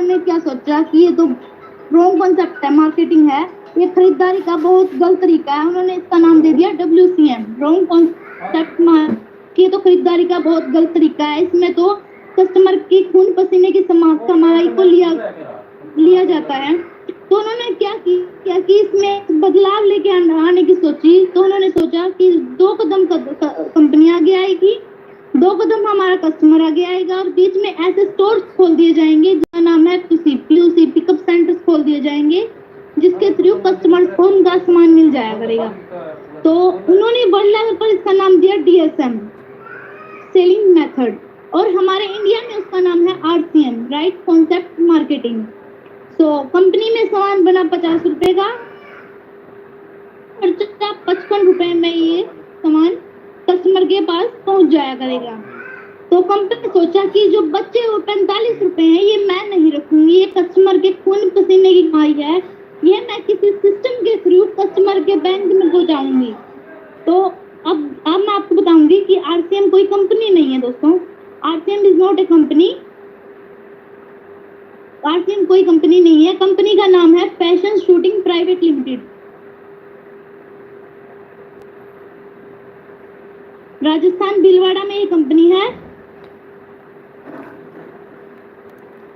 उन्होंने क्या सोचा कि ये तो रॉन्ग कॉन्सेप्ट है, मार्केटिंग है, ये खरीदारी का बहुत गलत तरीका है। उन्होंने इसका नाम दे दिया WCM, रॉन्ग कॉन्सेप्ट मार्केटिंग। ये तो खरीदारी का बहुत गलत तरीका है, इसमें तो कस्टमर की खून पसीने की कमाई को लिया जाता है। तो उन्होंने क्या किया कि इसमें बदलाव लेके आने की सोची। तो उन्होंने सोचा कि 2 कदम कंपनी आगे आएगी, 2 कदम हमारा कस्टमर आगे आएगा, और बीच में ऐसे स्टोर्स खोल दिए जाएंगे जिसका नाम है PUC, पिकअप सेंटर्स खोल दिए जाएंगे, जिसके थ्रू कस्टमर्स को उनका सामान मिल जाया करेगा। तो उन्होंने वर्ल्ड लेवल पर इसका नाम दिया DSM, सेलिंग मेथड, और हमारे इंडिया में उसका नाम है RCM, राइट कॉन्सेप्ट मार्केटिंग। तो कंपनी में सामान बना 50 रुपए का, खर्चा 55 रुपए में ये सामान कस्टमर के पास पहुंच जाया करेगा। तो कंपनी ने सोचा कि जो बच्चे वो 45 रुपए हैं, ये मैं नहीं रखूंगी, ये कस्टमर के खून पसीने की कमाई है, ये मैं किसी सिस्टम के थ्रू कस्टमर के बैंक में पहुंचाऊंगी। तो अब मैं आपको बताऊंगी कि RCM कोई कंपनी नहीं है दोस्तों। RCM is not a company. RCM कोई कंपनी नहीं है। कंपनी का नाम है fashion shooting private limited. Rajasthan Bhilwara में ये कंपनी है,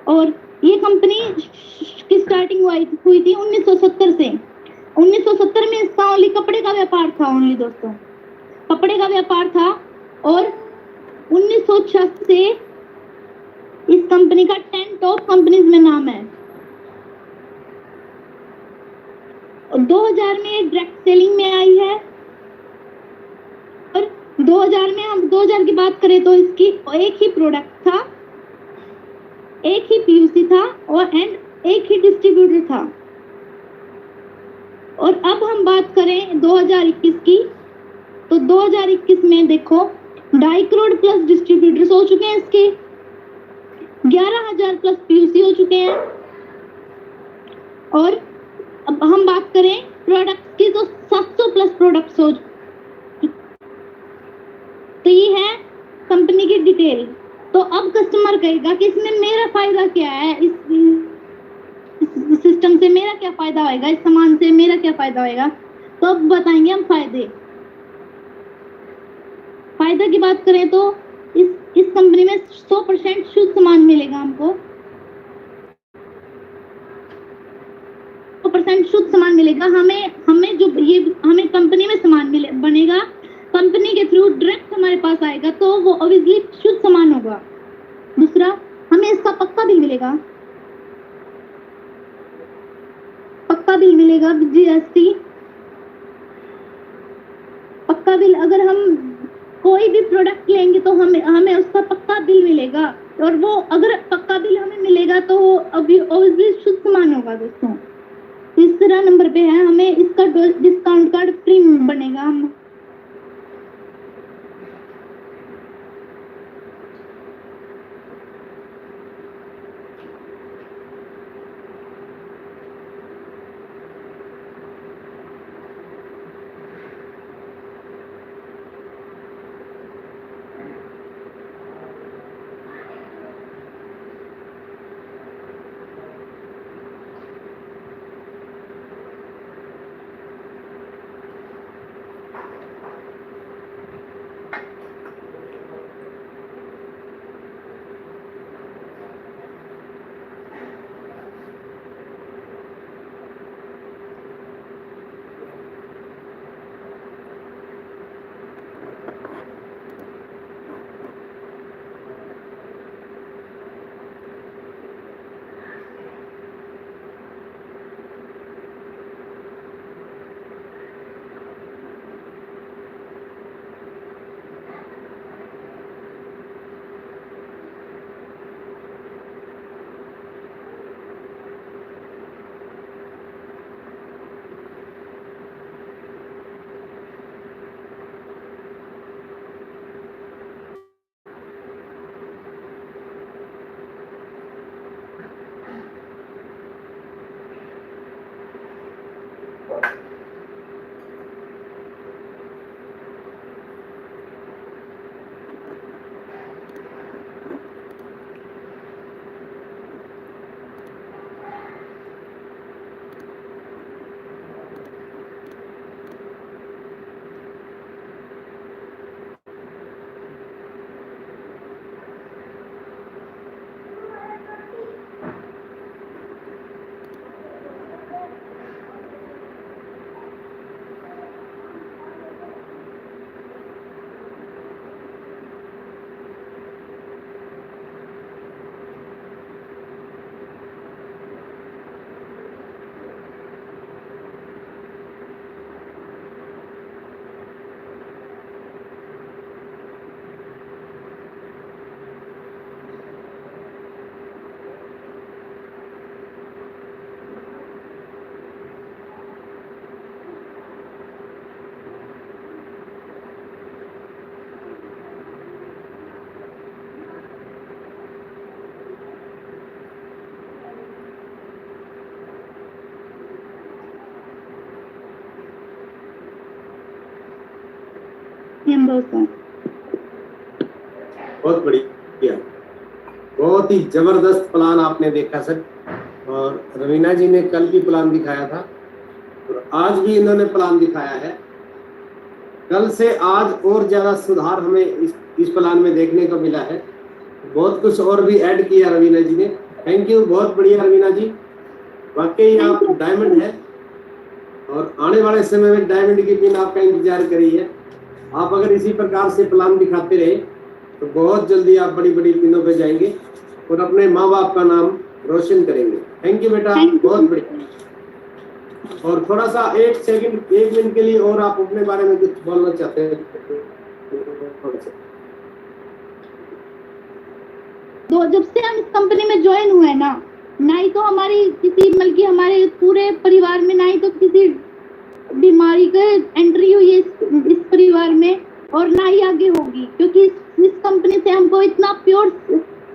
और ये कंपनी की स्टार्टिंग हुई थी 1970 से। 1970 में इसका ओनली कपड़े का व्यापार था, ओनली दोस्तों कपड़े का व्यापार था। और 1986 से इस कंपनी का 10 टॉप कंपनीज में नाम है। और 2000 में डायरेक्ट सेलिंग में आई है, और 2000 में हम 2000 की बात करें तो इसकी एक ही प्रोडक्ट था, एक ही PUC था, और एक ही डिस्ट्रीब्यूटर था। और अब हम बात करें 2021 की, तो 2021 में देखो 2.5 करोड़ प्लस डिस्ट्रीब्यूटर्स हो चुके हैं इसके, 11,000 प्लस PUC हो चुके हैं। और अब हम बात करें प्रोडक्ट्स की, तो 700 प्लस प्रोडक्ट्स हो। तो ये है कंपनी की डिटेल। तो अब कस्टमर कहेगा कि इसमें मेरा फायदा क्या है, इस सिस्टम से मेरा क्या फायदा होएगा, इस सामान से मेरा क्या फायदा होएगा। तो अब बताएंगे हम फायदा की बात करें तो इस कंपनी में 100% शुद्ध सामान मिलेगा हमको, 100% शुद्ध सामान मिलेगा हमें जो ये हमें कंपनी में सामान बनेगा, कंपनी के थ्रू डायरेक्ट हमारे पास आएगा, तो वो ऑब्वियसली शुद्ध सामान होगा। दूसरा, हमें इसका पक्का बिल मिलेगा, GST पक्का बिल। अगर हम कोई भी प्रोडक्ट लेंगे तो हमें उसका पक्का बिल मिलेगा, और वो अगर पक्का बिल हमें मिलेगा तो वो अभी ऑब्वियसली शुद्ध सामान होगा दोस्तों। तीसरा नंबर पे है, हमें इसका डिस्काउंट कार्ड फ्री बनेगा। हम दोस्तों। बहुत बढ़िया, बहुत ही जबरदस्त प्लान आपने देखा सर। और रवीना जी ने कल भी प्लान दिखाया था और आज भी इन्होंने प्लान दिखाया है। कल से आज और ज्यादा सुधार हमें इस प्लान में देखने को मिला है। बहुत कुछ और भी ऐड किया रवीना जी ने। थैंक यू, बहुत बढ़िया रवीना जी, वाकई आप डायमंड है और आने वाले समय में डायमंड की पिन आपका इंतजार करिए। आप अगर इसी प्रकार से प्लान दिखाते रहे तो बहुत जल्दी आप बड़ी बड़ी पिनों पे जाएंगे और अपने माँ बाप का नाम रोशन करेंगे। थैंक यू बेटा, बहुत बढ़िया। और थोड़ा सा एक मिनट के लिए और आप अपने बारे में कुछ बोलना चाहते हैं? तो जब से हम इस कंपनी में ज्वाइन हुए ना ही तो हमारी किसी बल्कि हमारे पूरे परिवार में ना ही तो किसी बीमारी का एंट्री हुई है इस परिवार में और ना ही आगे होगी, क्योंकि इस कंपनी से हमको इतना प्योर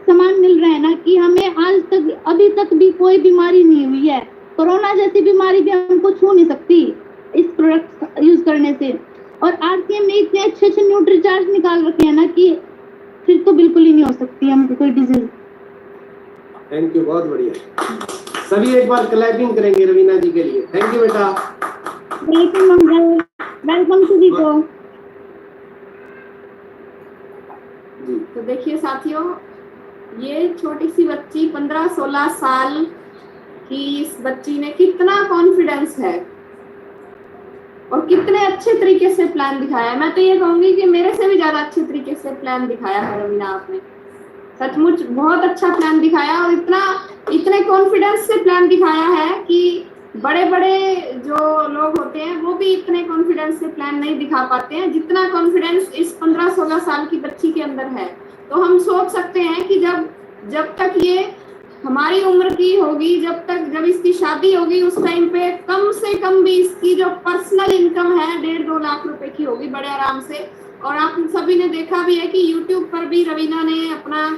सामान मिल रहा है ना कि हमें आज तक अभी तक भी कोई बीमारी नहीं हुई है। कोरोना जैसी बीमारी भी हमको छू नहीं सकती इस प्रोडक्ट यूज करने से। और आरसीएम ने इतने अच्छे न्यूट्रीचार्ज निकाल रखे हैं ना कि फिर तो बिल्कुल ही नहीं हो सकती हमको कोई डिजीज। थैंक यू, बहुत बढ़िया। सभी एक बार क्लैपिंग करेंगे रवीना जी के लिए। थैंक यू बेटा। Welcome to the show. तो देखिए साथियों, ये छोटी सी बच्ची 15-16 साल की इस बच्ची ने कितना कॉन्फिडेंस है और कितने अच्छे तरीके से प्लान दिखाया है। मैं तो ये कहूंगी कि मेरे से भी ज्यादा अच्छे तरीके से प्लान दिखाया है रवीना आपने। सचमुच बहुत अच्छा प्लान दिखाया और इतने कॉन्फिडेंस से प्लान दिखाया है कि बड़े बड़े जो लोग होते हैं वो भी इतने कॉन्फिडेंस से प्लान नहीं दिखा पाते हैं जितना कॉन्फिडेंस इस 15-16 साल की बच्ची के अंदर है। तो हम सोच सकते हैं कि जब तक ये हमारी उम्र की होगी, जब इसकी शादी होगी, उस टाइम पे कम से कम भी इसकी जो पर्सनल इनकम है 1.5-2 लाख रुपए की होगी बड़े आराम से। और आप सभी ने देखा भी है कि YouTube पर भी रवीना ने अपना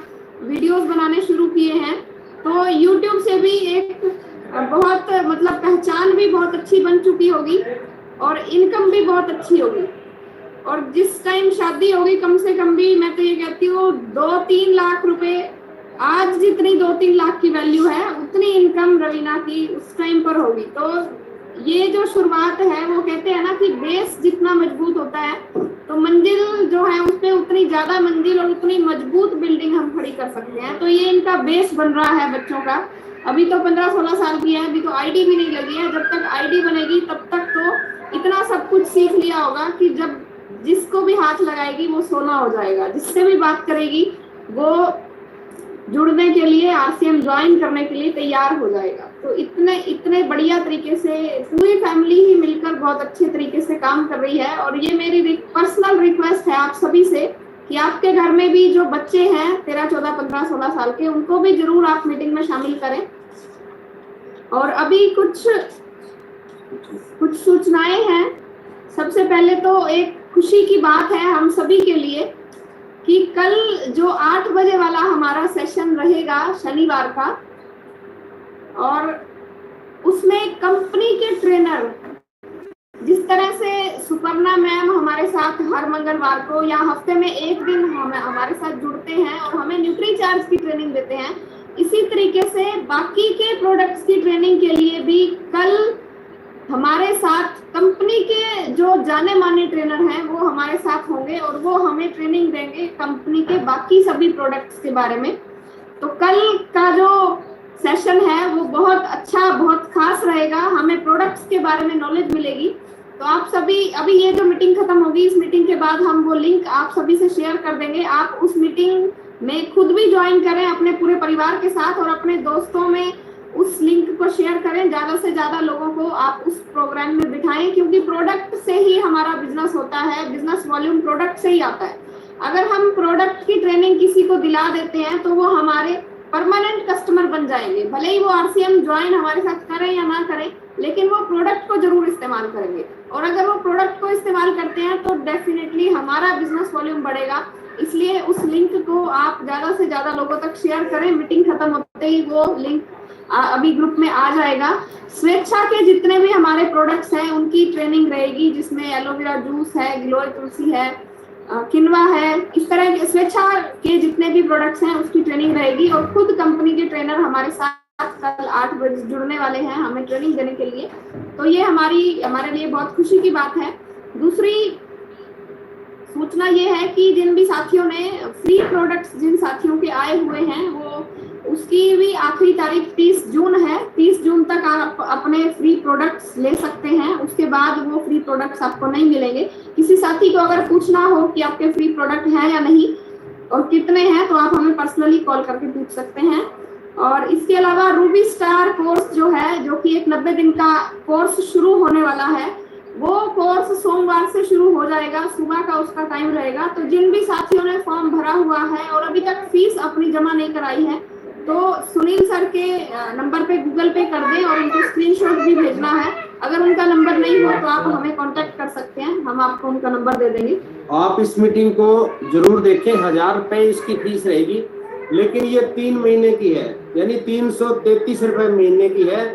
वीडियोस बनाने शुरू किए हैं, तो YouTube से भी एक बहुत मतलब पहचान भी बहुत अच्छी बन चुकी होगी और इनकम भी बहुत अच्छी होगी। और जिस टाइम शादी होगी कम से कम भी मैं तो ये कहती हूँ 2-3 लाख रुपए, आज जितनी 2-3 लाख की वैल्यू है उतनी इनकम रवीना की उस टाइम पर होगी। तो ये जो शुरुआत है, वो कहते हैं ना कि बेस जितना मजबूत होता है तो मंजिल जो है उस पर उतनी ज्यादा मंजिल और उतनी मजबूत बिल्डिंग हम खड़ी कर सकते हैं। तो ये इनका बेस बन रहा है बच्चों का। अभी तो 15-16 साल की है, अभी तो आईडी भी नहीं लगी है। जब तक आईडी बनेगी तब तक तो इतना सब कुछ सीख लिया होगा कि जब जिसको भी हाथ लगाएगी वो सोना हो जाएगा, जिससे भी बात करेगी वो जुड़ने के लिए, आरसीएम ज्वाइन करने के लिए तैयार हो जाएगा। तो इतने बढ़िया तरीके से पूरी फैमिली ही मिलकर बहुत अच्छे तरीके से काम कर रही है। और ये मेरी पर्सनल रिक्वेस्ट है आप सभी से कि आपके घर में भी जो बच्चे हैं 13, 14, 15, 16 साल के, उनको भी जरूर आप मीटिंग में शामिल करें। और अभी कुछ सूचनाएं हैं। सबसे पहले तो एक खुशी की बात है हम सभी के लिए कि कल जो 8 बजे वाला हमारा सेशन रहेगा शनिवार का, और उसमें कंपनी के ट्रेनर, जिस तरह से सुपर्णा मैम हमारे साथ हर मंगलवार को या हफ्ते में एक दिन हमारे साथ जुड़ते हैं और हमें न्यूट्रीचार्ज की ट्रेनिंग देते हैं, इसी तरीके से बाकी के प्रोडक्ट्स की ट्रेनिंग के लिए भी कल हमारे साथ कंपनी के जो जाने माने ट्रेनर हैं वो हमारे साथ होंगे और वो हमें ट्रेनिंग देंगे कंपनी के बाकी सभी प्रोडक्ट्स के बारे में। तो कल का जो सेशन है वो बहुत अच्छा, बहुत खास रहेगा। हमें प्रोडक्ट्स के बारे में नॉलेज मिलेगी। तो आप सभी, अभी ये जो मीटिंग खत्म होगी, इस मीटिंग के बाद हम वो लिंक आप सभी से शेयर कर देंगे। आप उस मीटिंग में खुद भी ज्वाइन करें अपने पूरे परिवार के साथ और अपने दोस्तों में उस लिंक को शेयर करें। ज्यादा से ज्यादा लोगों को आप उस प्रोग्राम में बिठाएं, क्योंकि प्रोडक्ट से ही हमारा बिजनेस होता है, बिजनेस वॉल्यूम प्रोडक्ट से ही आता है। अगर हम प्रोडक्ट की ट्रेनिंग किसी को दिला देते हैं तो वो हमारे परमानेंट कस्टमर बन जाएंगे। भले ही वो आरसीएम ज्वाइन हमारे साथ करें या ना करें, लेकिन वो प्रोडक्ट को जरूर इस्तेमाल करेंगे। और अगर वो प्रोडक्ट को इस्तेमाल करते हैं तो डेफिनेटली हमारा बिजनेस वॉल्यूम बढ़ेगा। इसलिए उस लिंक को आप ज्यादा से ज्यादा लोगों तक शेयर करें। मीटिंग खत्म होते ही वो लिंक अभी ग्रुप में आ जाएगा। स्वेच्छा के जितने भी हमारे प्रोडक्ट्स हैं उनकी ट्रेनिंग रहेगी, जिसमें एलोवेरा जूस है, गिलोय तुलसी है, किनवा है, इस तरह के स्वेच्छा के जितने भी प्रोडक्ट्स हैं उसकी ट्रेनिंग रहेगी। और खुद कंपनी के ट्रेनर हमारे साथ कल 8 बजे जुड़ने वाले हैं हमें ट्रेनिंग देने के लिए। तो ये हमारे लिए बहुत खुशी की बात है। दूसरी सूचना ये है कि जिन भी साथियों ने फ्री प्रोडक्ट्स जिन साथियों के आए हुए हैं वो उसकी भी आखिरी तारीख 30 जून है। 30 जून तक आप अपने फ्री प्रोडक्ट्स ले सकते हैं, उसके बाद वो फ्री प्रोडक्ट्स आपको नहीं मिलेंगे। किसी साथी को अगर पूछना हो कि आपके फ्री प्रोडक्ट हैं या नहीं और कितने हैं तो आप हमें पर्सनली कॉल करके पूछ सकते हैं। और इसके अलावा रूबी स्टार कोर्स जो है, जो कि एक 90 दिन का कोर्स शुरू होने वाला है, वो कोर्स सोमवार से शुरू हो जाएगा, सुबह का उसका टाइम रहेगा। तो जिन भी साथियों ने फॉर्म भरा हुआ है और अभी तक फीस अपनी जमा नहीं कराई है तो सुनील सर के नंबर पे गूगल पे कर दें और उनको स्क्रीनशॉट भी भेजना है। अगर उनका नंबर नहीं हो तो आप हमें कांटेक्ट कर सकते हैं, हम आपको उनका नंबर दे देंगे। आप इस मीटिंग को जरूर देखें। 1000 रुपए इसकी फीस रहेगी, लेकिन ये 3 महीने की है, यानी 333 रुपए महीने की है।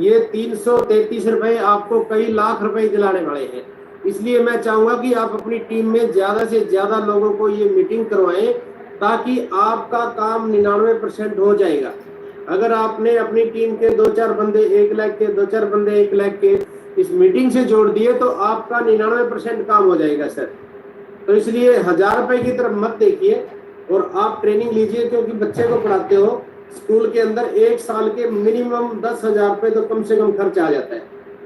ये 333 रुपए आपको कई लाख रुपए दिलाने वाले हैं। इसलिए मैं चाहूंगा कि आप अपनी टीम में ज्यादा से ज्यादा लोगों को ये मीटिंग करवाएं ताकि आपका काम 99% हो जाएगा। अगर आपने अपनी टीम के 2-4 बंदे 1 लाख के, 2-4 बंदे 1 लाख के इस मीटिंग से जोड़ दिए तो आपका 99% काम हो जाएगा सर। तो इसलिए 1000 रुपए की तरफ मत देखिए और आप ट्रेनिंग लीजिए, क्योंकि बच्चे को पढ़ाते हो स्कूल के अंदर 1 साल के मिनिमम 10,000 रुपए तो कम से कम खर्च आ जाता है।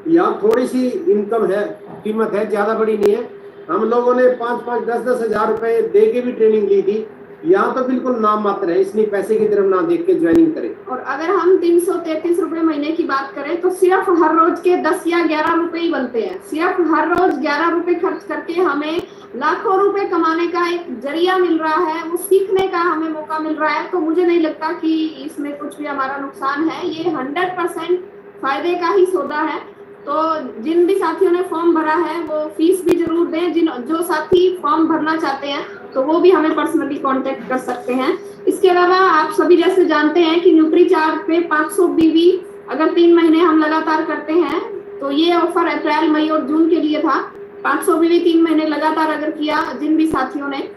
यहाँ थोड़ी सी इनकम है, कीमत है, ज्यादा बड़ी नहीं है। हम लोगों ने 5-5, 10-10 हजार रुपए दे के भी ट्रेनिंग ली थी। यहाँ तो बिल्कुल नाम मात्र है, इसलिए पैसे की तरफ ना देख के ज्वाइनिंग करें। और अगर हम 333 रुपए महीने की बात करें तो सिर्फ हर रोज के 10 या 11 रुपए ही बनते हैं। सिर्फ हर रोज 11 रुपए खर्च करके हमें लाखों रुपए कमाने का एक जरिया मिल रहा है, वो सीखने का हमें मौका मिल रहा है। तो मुझे नहीं लगता कि इसमें कुछ भी हमारा नुकसान है, ये 100% फायदे का ही सौदा है। तो जिन भी साथियों ने फॉर्म भरा है वो फीस भी जरूर दें। जो साथी फॉर्म भरना चाहते हैं तो वो भी हमें पर्सनली कांटेक्ट कर सकते हैं। इसके अलावा आप सभी जैसे जानते हैं कि न्यूट्रीचार्ज पे 500 बीवी अगर 3 महीने हम लगातार करते हैं तो ये ऑफर अप्रैल, मई और जून के लिए था। 500 बीवी 3 महीने लगातार अगर किया जिन भी साथियों ने,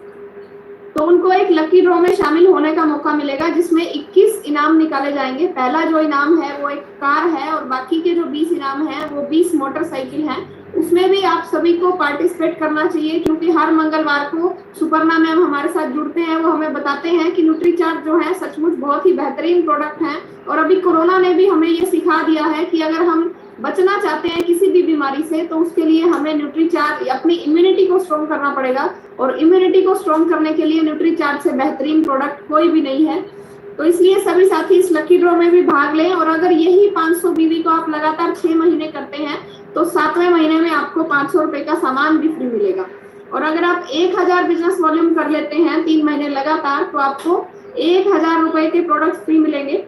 तो उनको एक लकी ड्रॉ में शामिल होने का मौका मिलेगा जिसमें 21 इनाम निकाले जाएंगे। पहला जो इनाम है वो एक कार है और बाकी के जो 20 इनाम है वो 20 मोटरसाइकिल हैं। उसमें भी आप सभी को पार्टिसिपेट करना चाहिए, क्योंकि हर मंगलवार को सुपर्णा मैम हमारे साथ जुड़ते हैं, वो हमें बताते हैं कि न्यूट्रीचार्ज जो है सचमुच बहुत ही बेहतरीन प्रोडक्ट है। और अभी कोरोना ने भी हमें ये सिखा दिया है कि अगर हम बचना चाहते हैं किसी भी बीमारी से तो उसके लिए हमें न्यूट्रीचार्ज अपनी इम्यूनिटी को स्ट्रॉन्ग करना पड़ेगा। और इम्यूनिटी को स्ट्रॉन्ग करने के लिए न्यूट्रीचार्ज से बेहतरीन प्रोडक्ट कोई भी नहीं है। तो इसलिए सभी साथी इस लकी ड्रॉ में भी भाग लें। और अगर यही 500 बीवी को आप लगातार 6 महीने करते हैं तो 7वें महीने में आपको 500 रुपए का सामान भी फ्री मिलेगा। और अगर आप 1000 बिजनेस वॉल्यूम कर लेते हैं 3 महीने लगातार तो आपको 1000 रुपए के प्रोडक्ट फ्री मिलेंगे।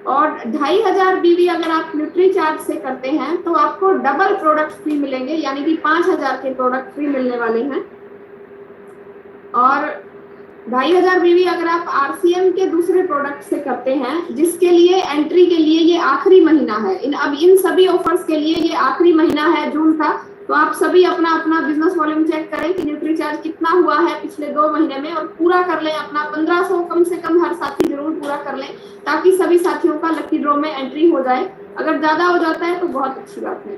और 2500 बीवी अगर आप न्यूट्रीचार्ज से करते हैं तो आपको डबल प्रोडक्ट फ्री मिलेंगे, यानी कि 5000 के प्रोडक्ट फ्री मिलने वाले हैं। और 2500 बीवी अगर आप आरसीएम के दूसरे प्रोडक्ट से करते हैं, जिसके लिए एंट्री के लिए ये आखिरी महीना है, अब इन सभी ऑफर्स के लिए ये आखिरी महीना है जून का। तो आप सभी अपना अपना बिजनेस वॉल्यूम चेक करें कि न्यूट्रीचार्ज कितना हुआ है पिछले 2 महीने में और पूरा कर लें अपना। 1500 कम से कम हर साथी जरूर पूरा कर लें ताकि सभी साथियों का लकी ड्रॉ में एंट्री हो जाए। अगर ज्यादा हो जाता है तो बहुत अच्छी बात है।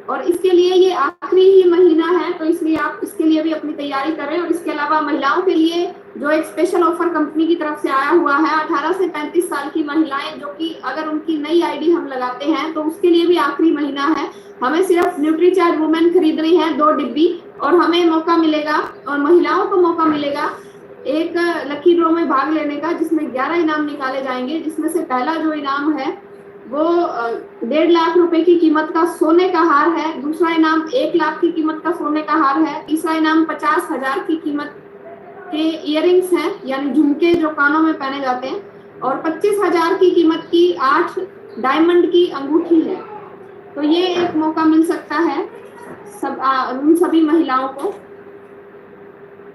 और इसके लिए ये आखिरी ही महीना है तो इसलिए आप इसके लिए भी अपनी तैयारी करें। और इसके अलावा महिलाओं के लिए जो एक स्पेशल ऑफर कंपनी की तरफ से आया हुआ है, 18 से 35 साल की महिलाएं जो कि अगर उनकी नई आईडी हम लगाते हैं तो उसके लिए भी आखिरी महीना है। हमें सिर्फ न्यूट्रीचार्ज वुमेन खरीदनी है 2 डिब्बी और हमें मौका मिलेगा और महिलाओं को मौका मिलेगा एक लकी ड्रॉ में भाग लेने का, जिसमें 11 इनाम निकाले जाएंगे। जिसमें से पहला जो इनाम है वो 1.5 लाख रुपए की कीमत का सोने का हार है, दूसरा इनाम 1 लाख की कीमत का सोने का हार है, तीसरा इनाम 50,000 की कीमत के इयररिंग्स हैं, यानी झुमके जो कानों में पहने जाते हैं, और 25,000 की कीमत की 8 डायमंड की अंगूठी है। तो ये एक मौका मिल सकता है उन सभी महिलाओं को।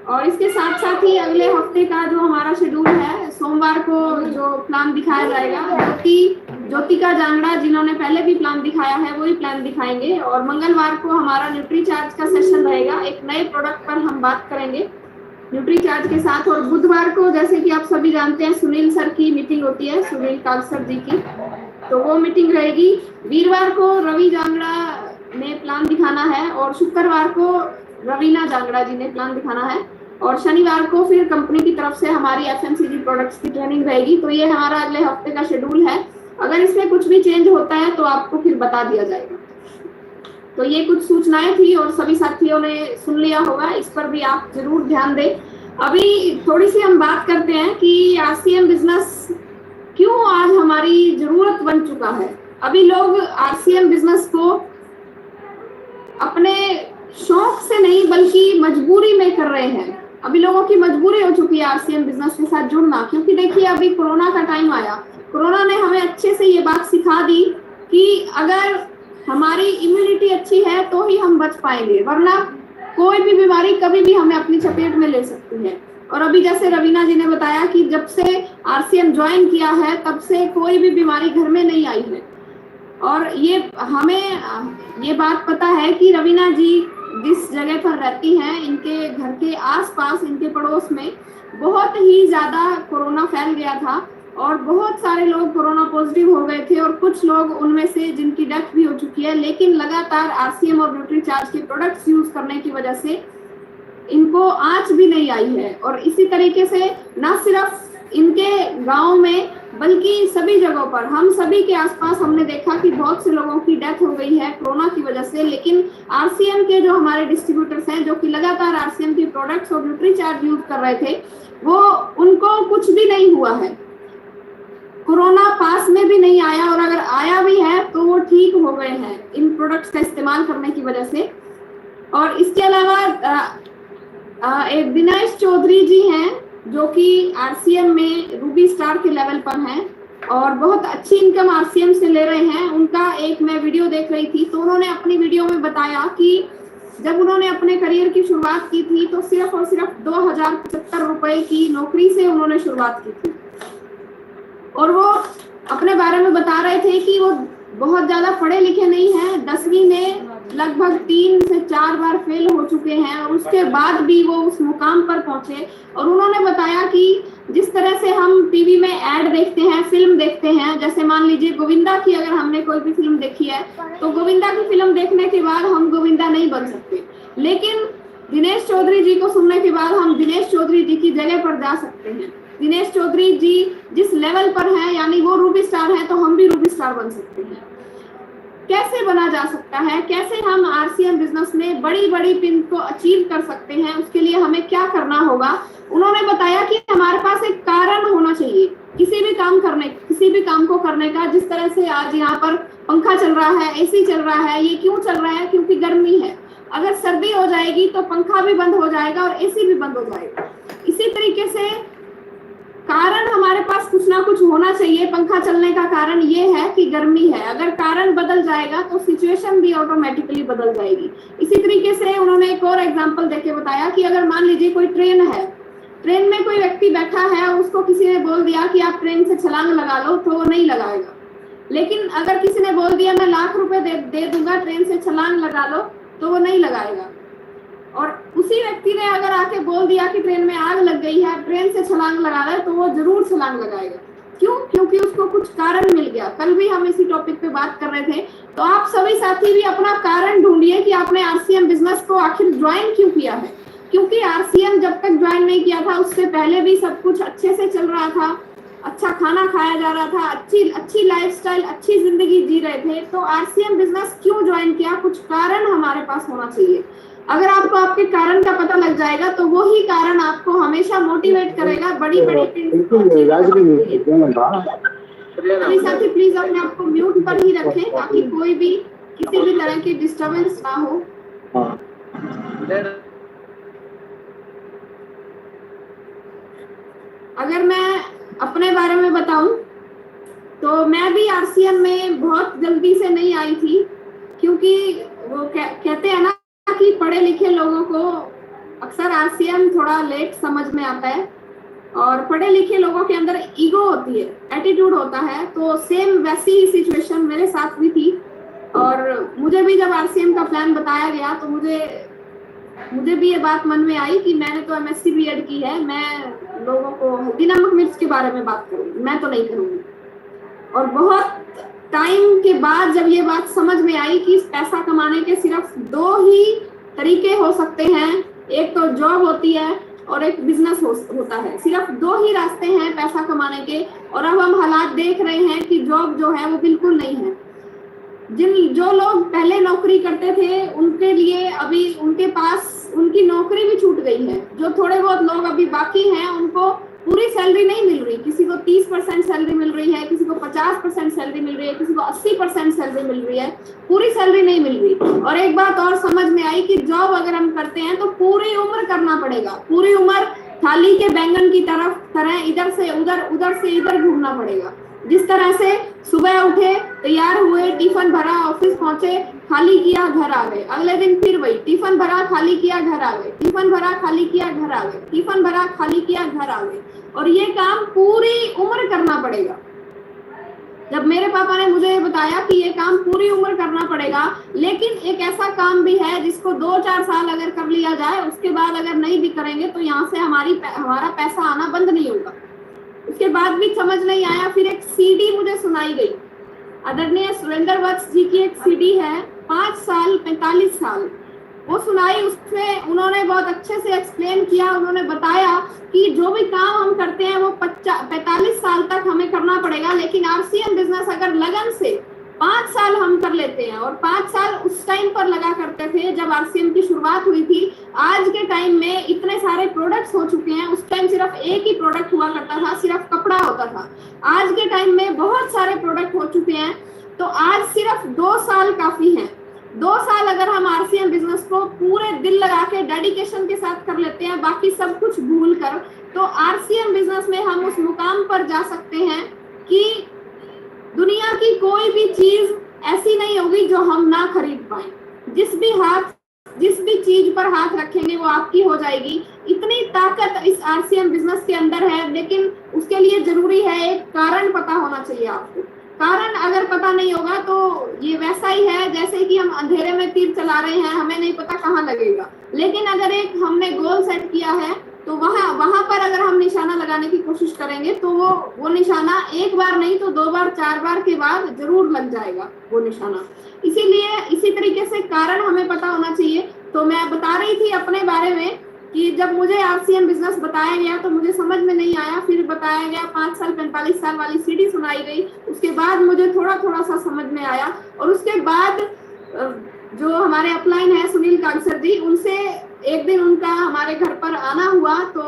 और इसके साथ साथ ही अगले हफ्ते का जो हमारा शेड्यूल है, सोमवार को जो प्लान दिखाया जाएगा, जो कि ज्योतिका जांगड़ा जिन्होंने पहले भी प्लान दिखाया है वही प्लान दिखाएंगे। और मंगलवार को हमारा न्यूट्री चार्ज का सेशन रहेगा, एक नए प्रोडक्ट पर हम बात करेंगे न्यूट्री चार्ज के साथ। और बुधवार को जैसे कि आप सभी जानते हैं सुनील सर की मीटिंग होती है, सुनील कालसर जी की, तो वो मीटिंग रहेगी। वीरवार को रवि जांगड़ा ने प्लान दिखाना है और शुक्रवार को रवीना जांगड़ा जी ने प्लान दिखाना है और शनिवार को फिर कंपनी की तरफ से हमारी एफएमसीजी प्रोडक्ट्स की ट्रेनिंग रहेगी। तो ये हमारा अगले हफ्ते का शेड्यूल है। अगर इसमें कुछ भी चेंज होता है तो आपको फिर बता दिया जाएगा। तो ये कुछ सूचनाएं थी और सभी साथियों ने सुन लिया होगा, इस पर भी आप जरूर ध्यान दें। अभी थोड़ी सी हम बात करते हैं कि आरसीएम बिजनेस क्यों आज हमारी जरूरत बन चुका है। अभी लोग आरसीएम बिजनेस को अपने शौक से नहीं बल्कि मजबूरी में कर रहे हैं। अभी लोगों की मजबूरी हो चुकी है आरसीएम बिजनेस के साथ जुड़ना, क्योंकि देखिए अभी कोरोना का टाइम आया, कोरोना ने हमें अच्छे से ये बात सिखा दी कि अगर हमारी इम्यूनिटी अच्छी है तो ही हम बच पाएंगे, वरना कोई भी बीमारी कभी भी हमें अपनी चपेट में ले सकती है। और अभी जैसे रवीना जी ने बताया कि जब से आरसीएम ज्वाइन किया है तब से कोई भी बीमारी घर में नहीं आई है। और ये हमें ये बात पता है कि रवीना जी जिस जगह पर रहती हैं, इनके घर के आसपास, इनके पड़ोस में बहुत ही ज्यादा कोरोना फैल गया था और बहुत सारे लोग कोरोना पॉजिटिव हो गए थे और कुछ लोग उनमें से जिनकी डेथ भी हो चुकी है। लेकिन लगातार आरसीएम और न्यूट्री चार्ज के प्रोडक्ट्स यूज करने की वजह से इनको आंच भी नहीं आई है। और इसी तरीके से न सिर्फ इनके गांव में बल्कि सभी जगहों पर, हम सभी के आसपास हमने देखा कि बहुत से लोगों की डेथ हो गई है कोरोना की वजह से। लेकिन आरसीएम के जो हमारे डिस्ट्रीब्यूटर्स हैं जो कि लगातार आरसीएम की प्रोडक्ट्स और न्यूट्री चार्ज यूज कर रहे थे, वो उनको कुछ भी नहीं हुआ है, कोरोना पास में भी नहीं आया, और अगर आया भी है तो वो ठीक हो गए हैं इन प्रोडक्ट्स का इस्तेमाल करने की वजह से। और इसके अलावा एक दिनेश चौधरी जी हैं जो कि आरसीएम में रूबी स्टार के लेवल पर हैं और बहुत अच्छी इनकम आरसीएम से ले रहे हैं। उनका एक मैं वीडियो देख रही थी तो उन्होंने अपनी वीडियो में बताया कि जब उन्होंने अपने करियर की शुरुआत की थी तो सिर्फ और सिर्फ 2075 रुपए की नौकरी से उन्होंने शुरुआत की थी। और वो अपने बारे में बता रहे थे कि वो बहुत ज्यादा पढ़े लिखे नहीं हैं, 10वीं में लगभग 3 से 4 बार फेल हो चुके हैं और उसके बाद भी वो उस मुकाम पर पहुंचे। और उन्होंने बताया कि जिस तरह से हम टीवी में ऐड देखते हैं, फिल्म देखते हैं, जैसे मान लीजिए गोविंदा की अगर हमने कोई भी फिल्म देखी है तो गोविंदा की फिल्म देखने के बाद हम गोविंदा नहीं बन सकते, लेकिन दिनेश चौधरी जी को सुनने के बाद हम दिनेश चौधरी जी की जगह पर जा सकते हैं। दिनेश चौधरी जी जिस लेवल पर हैं, यानी वो रूबी स्टार हैं, तो हम भी रूबी स्टार बन सकते हैं। कैसे बना जा सकता है, कैसे हम आरसीएम बिजनेस में बड़ी बड़ी पिन को अचीव कर सकते हैं, उसके लिए हमें क्या करना होगा। उन्होंने बताया कि हमारे पास एक कारण होना चाहिए किसी भी काम को करने का। जिस तरह से आज यहाँ पर पंखा चल रहा है, एसी चल रहा है, ये क्यों चल रहा है? क्योंकि गर्मी है। अगर सर्दी हो जाएगी तो पंखा भी बंद हो जाएगा और एसी भी बंद हो जाएगा। इसी तरीके से कारण हमारे पास कुछ ना कुछ होना चाहिए। पंखा चलने का कारण ये है कि गर्मी है, अगर कारण बदल जाएगा तो सिचुएशन भी ऑटोमेटिकली बदल जाएगी। इसी तरीके से उन्होंने एक और एग्जांपल देके बताया कि अगर मान लीजिए कोई ट्रेन है, ट्रेन में कोई व्यक्ति बैठा है और उसको किसी ने बोल दिया कि आप ट्रेन से छलांग लगा लो, तो वो नहीं लगाएगा। लेकिन अगर किसी ने बोल दिया मैं लाख रुपए दे दूंगा ट्रेन से छलांग लगा लो, तो वो नहीं लगाएगा। और उसी व्यक्ति ने अगर आके बोल दिया कि ट्रेन में आग लग गई है, ट्रेन से छलांग लगा रहा है, तो वो जरूर छलांग लगाएगा। क्यों? क्योंकि उसको कुछ कारण मिल गया। कल भी हम इसी टॉपिक पे बात कर रहे थे। तो आप सभी साथी भी अपना कारण ढूंढिए कि आपने आरसीएम बिजनेस को आखिर ज्वाइन क्यों किया है। क्योंकि आरसीएम जब तक ज्वाइन नहीं किया था उससे पहले भी सब कुछ अच्छे से चल रहा था, अच्छा खाना खाया जा रहा था, अच्छी लाइफस्टाइल, अच्छी जिंदगी जी रहे थे। तो आरसीएम बिजनेस क्यों ज्वाइन किया? कुछ कारण हमारे पास होना चाहिए। अगर आपको आपके कारण का पता लग जाएगा तो वो ही कारण आपको हमेशा मोटिवेट करेगा बड़ी साथी प्लीज अपने आपको म्यूट पर ही रखें ताकि कोई भी किसी भी तरह की डिस्टरबेंस ना हो। अगर मैं अपने बारे में बताऊं तो मैं भी आरसीएम में बहुत जल्दी से नहीं आई थी, क्योंकि वो कहते हैं ना कि पढ़े लिखे लोगों को अक्सर आरसीएम थोड़ा लेट समझ में आता है। और पढ़े लिखे लोगों के अंदर ईगो होती है, एटीट्यूड होता है। तो सेम वैसी ही सिचुएशन मेरे साथ भी थी। और मुझे भी जब आरसीएम का प्लान बताया गया तो मुझे भी ये बात मन में आई कि मैंने तो एमएससी बीएड की है, मैं लोगों को हल्दी नमक मिर्च के बारे में बात करूंगी, मैं तो नहीं करूंगी। और बहुत टाइम के बाद जब ये बात समझ में आई कि पैसा कमाने के सिर्फ 2 ही तरीके हो सकते हैं, एक तो जॉब होती है और एक बिजनेस होता है, सिर्फ 2 ही रास्ते हैं पैसा कमाने के। और अब हम हालात देख रहे हैं कि जॉब जो है वो बिल्कुल नहीं है। जो लोग पहले नौकरी करते थे उनके लिए अभी उनके पास उनकी नौकरी भी छूट गई है। जो थोड़े बहुत लोग अभी बाकी हैं उनको पूरी सैलरी नहीं मिल रही, किसी को 30% सैलरी मिल रही है, किसी को 50% सैलरी मिल रही है, किसी को 80% सैलरी मिल रही है, पूरी सैलरी नहीं मिल रही। और एक बात और समझ में आई कि जॉब अगर हम करते हैं तो पूरी उम्र करना पड़ेगा, पूरी उम्र थाली के बैंगन की तरह इधर से उधर उधर से इधर घूमना पड़ेगा। जिस तरह से सुबह उठे, तैयार हुए, टिफिन भरा, ऑफिस पहुंचे, खाली किया, घर आ गए, अगले दिन फिर वही, टिफिन भरा, खाली किया, घर आ गए, टिफिन भरा, खाली किया, घर आ गए, टिफिन भरा, खाली किया, घर आ गए। और ये काम पूरी उम्र करना पड़ेगा। जब मेरे पापा ने मुझे बताया कि ये काम पूरी उम्र करना पड़ेगा, लेकिन एक ऐसा काम भी है जिसको 2-4 साल अगर कर लिया जाए, उसके बाद अगर नहीं भी करेंगे तो यहाँ से हमारा पैसा आना बंद नहीं होगा। उसके बाद भी समझ नहीं आया। फिर एक सीडी मुझे सुनाई गई, आदरणीय सुरेंद्र वत्स जी की एक सीडी है, 5 साल 45 साल, वो सुनाई। उसमें उन्होंने बहुत अच्छे से एक्सप्लेन किया। उन्होंने बताया कि जो भी काम हम करते हैं वो 45 साल तक हमें करना पड़ेगा, लेकिन आरसीएम बिजनेस अगर लगन से 5 साल हम कर लेते हैं, और 5 साल उस टाइम पर लगा करते थे जब आरसीएम की शुरुआत हुई थी। आज के टाइम में इतने सारे प्रोडक्ट्स हो चुके हैं, उस टाइम सिर्फ एक ही प्रोडक्ट हुआ करता था, सिर्फ कपड़ा होता था। आज के टाइम में बहुत सारे प्रोडक्ट हो चुके हैं, तो आज सिर्फ 2 साल काफी है। 2 साल अगर हम आरसीएम बिजनेस को पूरे दिल लगा के डेडिकेशन के साथ कर लेते हैं, बाकी सब कुछ भूल कर, तो आरसीएम बिजनेस में हम उस मुकाम पर जा सकते हैं कि दुनिया की कोई भी चीज ऐसी नहीं होगी जो हम ना खरीद पाए। जिस भी चीज पर हाथ रखेंगे वो आपकी हो जाएगी। इतनी ताकत इस आरसीएम बिजनेस के अंदर है, लेकिन उसके लिए जरूरी है एक कारण पता होना चाहिए आपको। कारण अगर पता नहीं होगा तो ये वैसा ही है जैसे कि हम अंधेरे में तीर चला रहे हैं, हमें नहीं पता कहाँ लगेगा। लेकिन अगर एक हमने गोल सेट किया है तो वहां पर अगर हम निशाना लगाने की कोशिश करेंगे तो वो निशाना एक बार नहीं तो 2 बार 4 बार के बाद जरूर लग जाएगा वो निशाना। इसीलिए इसी तरीके से कारण हमें पता होना चाहिए। तो मैं बता रही थी अपने बारे में कि जब मुझे आरसीएम बिजनेस बताया गया तो मुझे समझ में नहीं आया, फिर बताया गया 5 साल 45 साल वाली सीडी सुनाई गई। उसके बाद मुझे थोड़ा सा समझ में आया। और उसके बाद जो हमारे अपलाइन है सुनील कागसर जी, उनसे एक दिन उनका हमारे घर पर आना हुआ, तो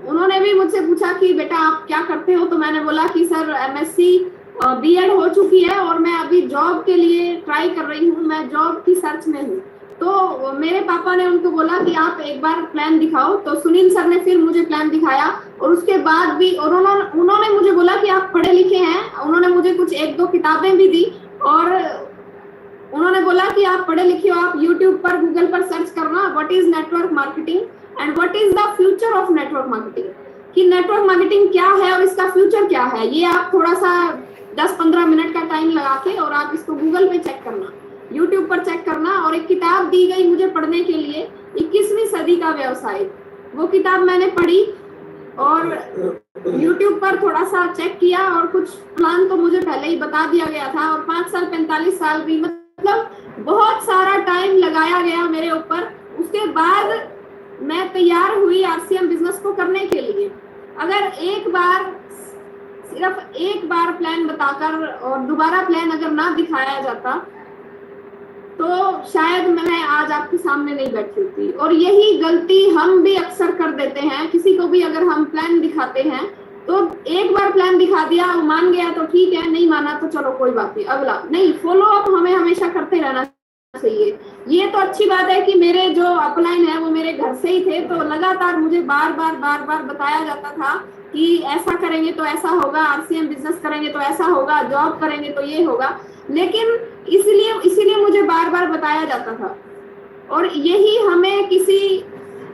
उन्होंने भी मुझसे पूछा कि बेटा आप क्या करते हो। तो मैंने बोला कि सर एमएससी बीएड हो चुकी है और मैं अभी जॉब के लिए ट्राई कर रही हूँ, मैं जॉब की सर्च में हूँ। तो मेरे पापा ने उनको बोला कि आप एक बार प्लान दिखाओ। तो सुनील सर ने फिर मुझे प्लान दिखाया और उसके बाद भी और उन्होंने मुझे बोला कि आप पढ़े लिखे हैं। उन्होंने मुझे कुछ 1-2 किताबें भी दी और उन्होंने बोला कि आप पढ़े लिखे हो, आप यूट्यूब पर गूगल पर सर्च करना what is network marketing and what is the future of network marketing, कि नेटवर्क मार्केटिंग क्या है और इसका फ्यूचर क्या है। ये आप थोड़ा सा 10-15 मिनट का टाइम लगा के और आप इसको गूगल पे चेक करना, यूट्यूब पर चेक करना। और एक किताब दी गई मुझे पढ़ने के लिए, 21वीं सदी का व्यवसाय, वो किताब मैंने पढ़ी और यूट्यूब पर थोड़ा सा चेक किया और कुछ प्लान तो मुझे पहले ही बता दिया गया था। और 5 साल 45 साल भी मतलब बहुत सारा टाइम लगाया गया मेरे ऊपर। उसके बाद मैं तैयार हुई आरसीएम बिजनेस को करने के लिए। अगर सिर्फ एक बार प्लान बताकर और दोबारा प्लान अगर ना दिखाया जाता तो शायद मैं आज आपके सामने नहीं बैठी होती। और यही गलती हम भी अक्सर कर देते हैं। किसी को भी अगर हम प्लान दिखाते हैं तो एक बार प्लान दिखा दिया, वो मान गया तो ठीक है, नहीं माना तो चलो कोई बात नहीं, अगला नहीं। फॉलो अप हमें हमेशा करते रहना चाहिए। ये तो अच्छी बात है कि मेरे जो अपलाइन है वो मेरे घर से ही थे, तो लगातार मुझे बार बार बताया जाता था कि ऐसा करेंगे तो ऐसा होगा, आरसीएम बिजनेस करेंगे तो ऐसा होगा, जॉब करेंगे तो ये होगा। लेकिन इसीलिए मुझे बार बार बताया जाता था। और यही हमें किसी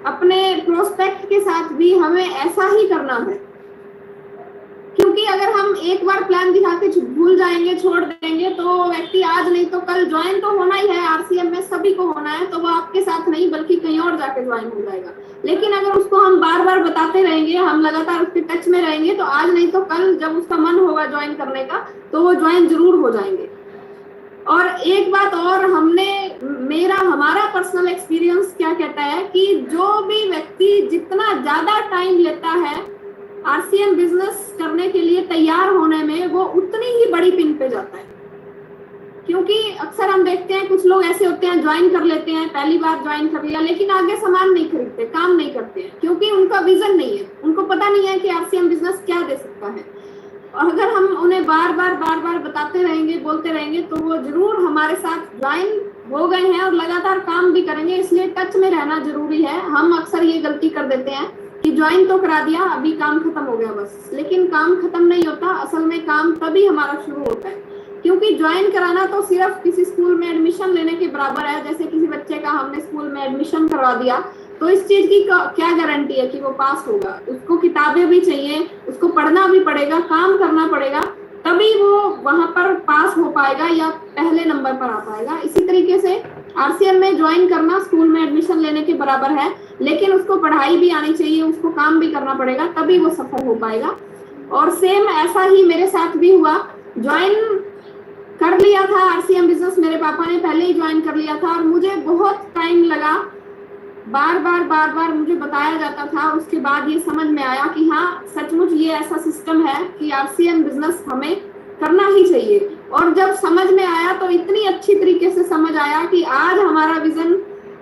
अपने प्रोस्पेक्ट के साथ भी हमें ऐसा ही करना है, क्योंकि अगर हम एक बार प्लान दिखा के भूल जाएंगे, छोड़ देंगे, तो व्यक्ति आज नहीं तो कल ज्वाइन तो होना ही है। आरसीएम में सभी को होना है, तो वो आपके साथ नहीं बल्कि कहीं और जाके ज्वाइन हो जाएगा। लेकिन अगर उसको हम बार बार बताते रहेंगे, हम लगातार उसके टच में रहेंगे, तो आज नहीं तो कल जब उसका मन होगा ज्वाइन करने का तो वो ज्वाइन जरूर हो जाएंगे। और एक बात और, हमारा पर्सनल एक्सपीरियंस क्या कहता है कि जो भी व्यक्ति जितना ज्यादा टाइम लेता है आरसीएम बिजनेस करने के लिए तैयार होने में, वो उतनी ही बड़ी पिन पे जाता है। क्योंकि अक्सर हम देखते हैं कुछ लोग ऐसे होते हैं, ज्वाइन कर लेते हैं, पहली बार ज्वाइन कर लिया, लेकिन आगे सामान नहीं खरीदते, काम नहीं करते हैं, क्योंकि उनका विजन नहीं है, उनको पता नहीं है कि आरसीएम बिजनेस क्या दे सकता है। और अगर हम उन्हें बार बार बताते रहेंगे, बोलते रहेंगे, तो वो जरूर हमारे साथ ज्वाइन हो गए हैं और लगातार काम भी करेंगे। इसलिए टच में रहना जरूरी है। हम अक्सर ये गलती कर देते हैं कि ज्वाइन तो करा दिया, अभी काम खत्म हो गया बस, लेकिन काम खत्म नहीं होता। असल में काम तभी हमारा शुरू होता है, क्योंकि ज्वाइन कराना तो सिर्फ किसी स्कूल में एडमिशन लेने के बराबर है। जैसे किसी बच्चे का हमने स्कूल में एडमिशन करवा दिया, तो इस चीज की क्या गारंटी है कि वो पास होगा? उसको किताबें भी चाहिए, उसको पढ़ना भी पड़ेगा, काम करना पड़ेगा, तभी वो वहां पर पास हो पाएगा या पहले नंबर पर आ पाएगा। इसी तरीके से आरसीएम में ज्वाइन करना स्कूल में एडमिशन लेने के बराबर है, लेकिन उसको पढ़ाई भी आनी चाहिए, उसको काम भी करना पड़ेगा, तभी वो सफल हो पाएगा। और सेम ऐसा ही मेरे साथ भी हुआ। ज्वाइन कर लिया था आरसीएम बिजनेस, मेरे पापा ने पहले ही ज्वाइन कर लिया था, और मुझे बहुत टाइम लगा, बार बार मुझे बताया जाता था। उसके बाद ये समझ में आया कि हाँ, सचमुच ये ऐसा सिस्टम है कि आरसीएम बिजनेस हमें करना ही चाहिए। और जब समझ में आया तो इतनी अच्छी तरीके से समझ आया कि आज हमारा विजन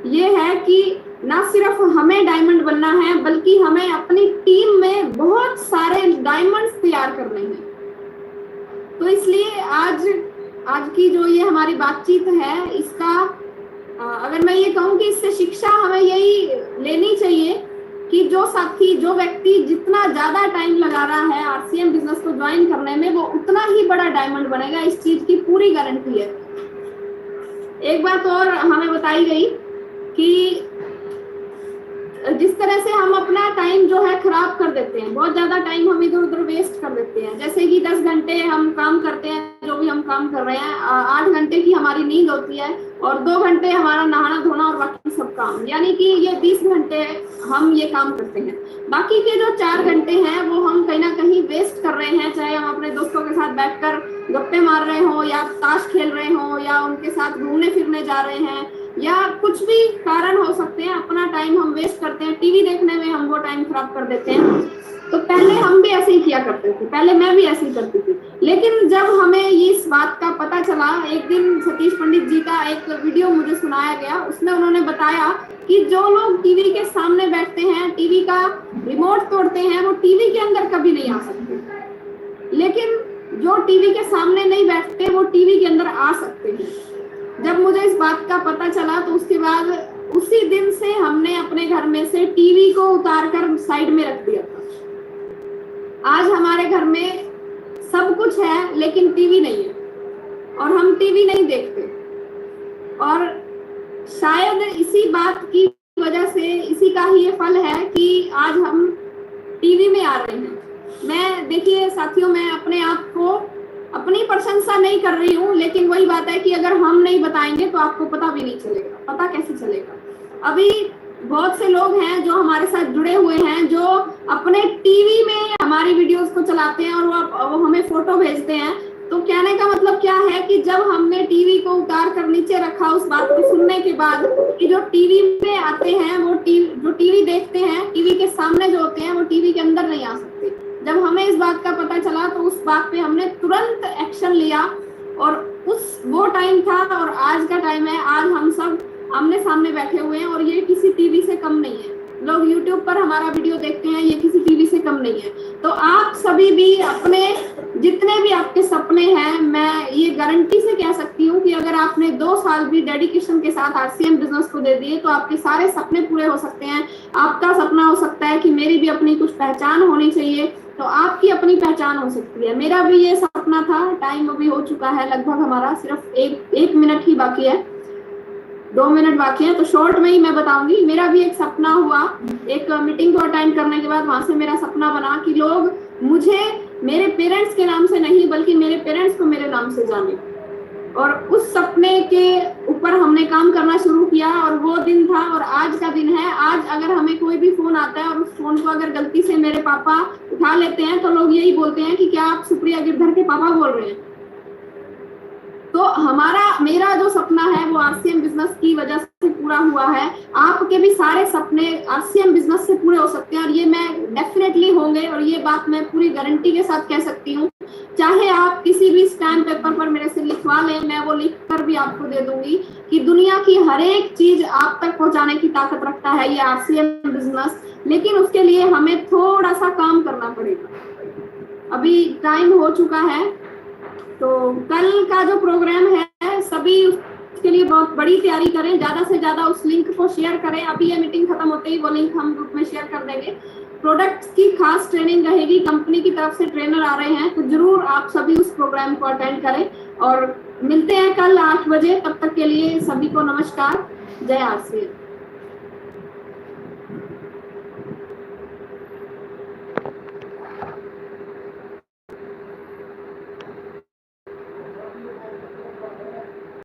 ये है कि ना सिर्फ हमें डायमंड बनना है, बल्कि हमें अपनी टीम में बहुत सारे डायमंड्स तैयार करने हैं। तो इसलिए आज की जो ये हमारी बातचीत है, इसका अगर मैं ये कहूँ कि इससे शिक्षा हमें यही लेनी चाहिए कि जो साथी, जो व्यक्ति जितना ज्यादा टाइम लगा रहा है आरसीएम बिजनेस को ज्वाइन करने में, वो उतना ही बड़ा डायमंड बनेगा। इस चीज की पूरी गारंटी है। एक बात और हमें बताई गई कि जिस तरह से हम अपना टाइम जो है खराब कर देते हैं, बहुत ज्यादा टाइम हम इधर उधर वेस्ट कर देते हैं। जैसे कि 10 घंटे हम काम करते हैं, जो भी हम काम कर रहे हैं, 8 घंटे की हमारी नींद होती है और 2 घंटे हमारा नहाना धोना और बाकी सब काम, यानी कि ये 20 घंटे हम ये काम करते हैं। बाकी के जो 4 घंटे हैं वो हम कहीं ना कहीं वेस्ट कर रहे हैं, चाहे हम अपने दोस्तों के साथ बैठकर गप्पे मार रहे हो, या ताश खेल रहे हो, या उनके साथ घूमने फिरने जा रहे हैं, या कुछ भी कारण हो सकते हैं। अपना टाइम हम वेस्ट करते हैं, टीवी देखने में हम वो टाइम खराब कर देते हैं। तो पहले हम भी ऐसे ही किया करते थे, पहले मैं भी ऐसे ही करती थी। लेकिन जब हमें इस बात का पता चला, एक दिन सतीश पंडित जी का एक वीडियो मुझे सुनाया गया, उसमें उन्होंने बताया कि जो लोग टीवी के सामने बैठते हैं, टीवी का रिमोट तोड़ते हैं, वो टीवी के अंदर कभी नहीं आ सकते, लेकिन जो टीवी के सामने नहीं बैठते वो टीवी के अंदर आ सकते हैं। जब मुझे इस बात का पता चला तो उसके बाद उसी दिन से हमने अपने घर में से टीवी को उतार कर साइड में रख दिया था। आज हमारे घर में सब कुछ है लेकिन टीवी नहीं है, और हम टीवी नहीं देखते। और शायद इसी बात की वजह से, इसी का ही ये फल है कि आज हम टीवी में आ रहे हैं। मैं, देखिए साथियों, मैं अपने आप को अपनी प्रशंसा नहीं कर रही हूँ, लेकिन वही बात है कि अगर हम नहीं बताएंगे तो आपको पता भी नहीं चलेगा। पता कैसे चलेगा? अभी बहुत से लोग हैं जो हमारे साथ जुड़े हुए हैं, जो अपने टीवी में हमारी वीडियोस को चलाते हैं और वो हमें फोटो भेजते हैं। तो कहने का मतलब क्या है कि जब हमने टीवी को उतार कर नीचे रखा, उस बात को सुनने के बाद, कि जो टीवी में आते हैं, वो जो टीवी देखते हैं, टीवी के सामने जो होते हैं, वो टीवी के अंदर नहीं आ सकते। जब हमें इस बात का पता चला तो उस बात पे हमने तुरंत एक्शन लिया, और वो टाइम था और आज का टाइम है। आज हम सब आमने सामने बैठे हुए हैं, और ये किसी टीवी से कम नहीं है। लोग YouTube पर हमारा वीडियो देखते हैं, ये किसी टीवी से कम नहीं है। तो आप सभी भी अपने जितने भी आपके सपने हैं, मैं ये गारंटी से कह सकती हूँ कि अगर आपने 2 साल भी डेडिकेशन के साथ आरसीएम बिजनेस को दे दिए तो आपके सारे सपने पूरे हो सकते हैं। आपका सपना हो सकता है कि मेरी भी अपनी कुछ पहचान होनी चाहिए, तो आपकी अपनी पहचान हो सकती है। मेरा भी ये सपना था। टाइम अभी हो चुका है लगभग, हमारा सिर्फ एक मिनट ही बाकी है। 2 मिनट बाकी है, तो शॉर्ट में ही मैं बताऊंगी। मेरा भी एक सपना हुआ, एक मीटिंग को अटेंड करने के बाद वहां से मेरा सपना बना कि लोग मुझे मेरे पेरेंट्स के नाम से नहीं बल्कि मेरे पेरेंट्स को मेरे नाम से जाने, और उस सपने के ऊपर हमने काम करना शुरू किया। और वो दिन था और आज का दिन है। आज अगर हमें कोई भी फोन आता है और उस फोन को अगर गलती से मेरे पापा उठा लेते हैं तो लोग यही बोलते हैं कि क्या आप सुप्रिया गिरधर के पापा बोल रहे हैं। तो मेरा जो सपना है वो आरसीएम बिजनेस की वजह से पूरा हुआ है। आपके भी सारे सपने आरसीएम बिजनेस से पूरे हो सकते हैं, और ये मैं डेफिनेटली होंगे, और ये बात मैं पूरी गारंटी के साथ कह सकती हूँ। चाहे आप किसी भी स्टैम्प पेपर पर मेरे से लिखवा लें, मैं वो लिख कर भी आपको दे दूंगी कि दुनिया की हर एक चीज आप तक पहुंचाने की ताकत रखता है ये आरसीएम बिजनेस, लेकिन उसके लिए हमें थोड़ा सा काम करना पड़ेगा। अभी टाइम हो चुका है, तो कल का जो प्रोग्राम है सभी उसके लिए बहुत बड़ी तैयारी करें, ज्यादा से ज्यादा उस लिंक को शेयर करें। अभी ये मीटिंग खत्म होते ही वो लिंक हम ग्रुप में शेयर कर देंगे। प्रोडक्ट्स की खास ट्रेनिंग रहेगी, कंपनी की तरफ से ट्रेनर आ रहे हैं, तो जरूर आप सभी उस प्रोग्राम को अटेंड करें। और मिलते हैं कल 8 बजे, तब तक के लिए सभी को नमस्कार, जय आरसीएम।